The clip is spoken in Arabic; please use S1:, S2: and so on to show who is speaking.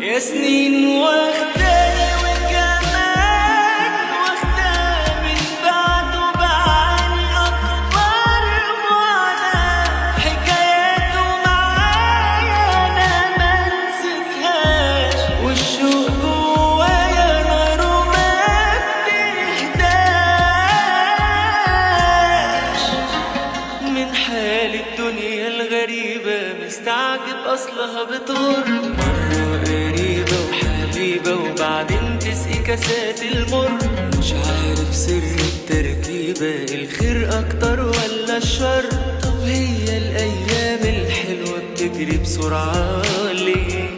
S1: يا سنين واخداني وكمان واخدة من بعده بعاني أكبر معاناة، حكاياته معايا أنا منسيتهاش، والشوق جوايا ناره ما بتهداش. من حال الدنيا الغريبة مستعجب أصلها بتغر، مرة قريبة وحبيبة وبعدين تسقي كاسات المر. مش عارف سر التركيبة، الخير أكتر ولا الشر؟ طب هي الأيام الحلوة بتجري بسرعة ليه؟